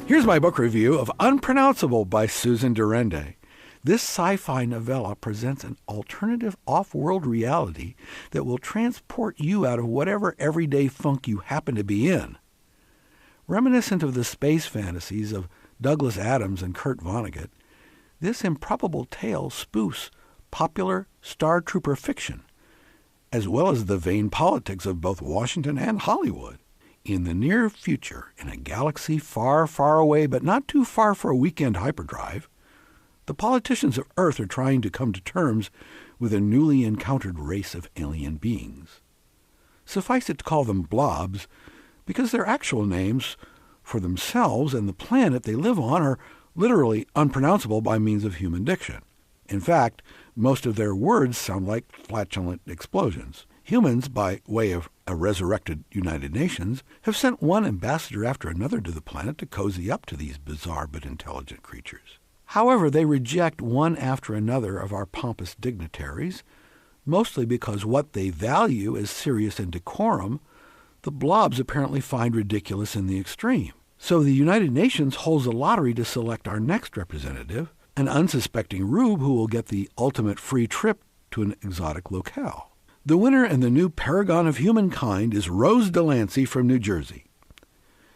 Here's my book review of Unpronounceable by Susan diRende. This sci-fi novella presents an alternative off-world reality that will transport you out of whatever everyday funk you happen to be in. Reminiscent of the space fantasies of Douglas Adams and Kurt Vonnegut, this improbable tale spoofs popular Star Trooper fiction, as well as the vain politics of both Washington and Hollywood. In the near future, in a galaxy far, far away, but not too far for a weekend hyperdrive, the politicians of Earth are trying to come to terms with a newly encountered race of alien beings. Suffice it to call them blobs, because their actual names for themselves and the planet they live on are literally unpronounceable by means of human diction. In fact, most of their words sound like flatulent explosions. Humans, by way of a resurrected United Nations, have sent one ambassador after another to the planet to cozy up to these bizarre but intelligent creatures. However, they reject one after another of our pompous dignitaries, mostly because what they value as serious and decorum, the blobs apparently find ridiculous in the extreme. So the United Nations holds a lottery to select our next representative, an unsuspecting rube who will get the ultimate free trip to an exotic locale. The winner and the new paragon of humankind is Rose Delancey from New Jersey.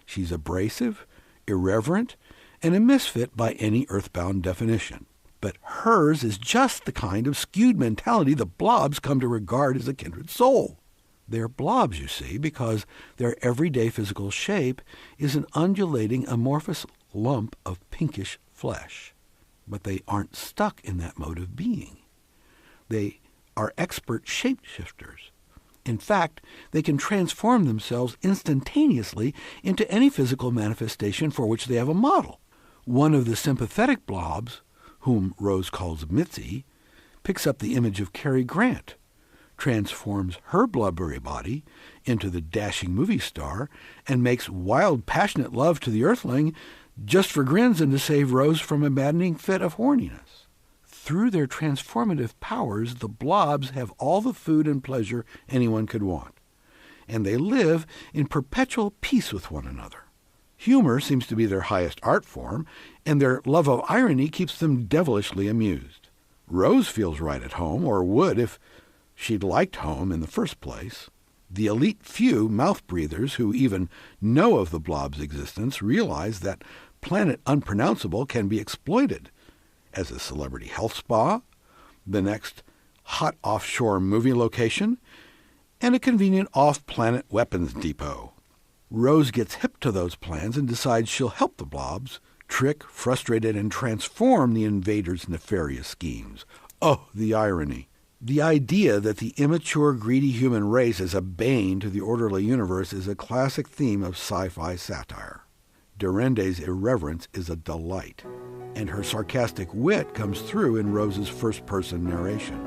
She's abrasive, irreverent, and a misfit by any earthbound definition. But hers is just the kind of skewed mentality the blobs come to regard as a kindred soul. They're blobs, you see, because their everyday physical shape is an undulating, amorphous lump of pinkish flesh. But they aren't stuck in that mode of being. They are expert shapeshifters. In fact, they can transform themselves instantaneously into any physical manifestation for which they have a model. One of the sympathetic blobs, whom Rose calls Mitzi, picks up the image of Cary Grant, transforms her blubbery body into the dashing movie star, and makes wild, passionate love to the Earthling just for grins and to save Rose from a maddening fit of horniness. Through their transformative powers, the blobs have all the food and pleasure anyone could want, and they live in perpetual peace with one another. Humor seems to be their highest art form, and their love of irony keeps them devilishly amused. Rose feels right at home, or would if she'd liked home in the first place. The elite few mouth-breathers who even know of the blob's existence realize that Planet Unpronounceable can be exploited as a celebrity health spa, the next hot offshore movie location, and a convenient off-planet weapons depot. Rose gets hip to those plans and decides she'll help the blobs trick, frustrate, and transform the invaders' nefarious schemes. Oh, the irony. The idea that the immature, greedy human race is a bane to the orderly universe is a classic theme of sci-fi satire. diRende's irreverence is a delight, and her sarcastic wit comes through in Rose's first-person narration.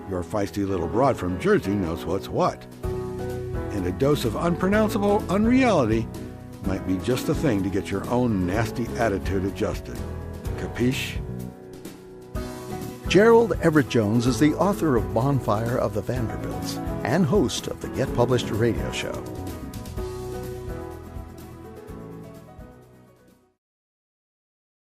Your feisty little broad from Jersey knows what's what. And a dose of unpronounceable unreality might be just the thing to get your own nasty attitude adjusted. Capiche? Gerald Everett Jones is the author of Bonfire of the Vanderbilts and host of the Get Published radio show.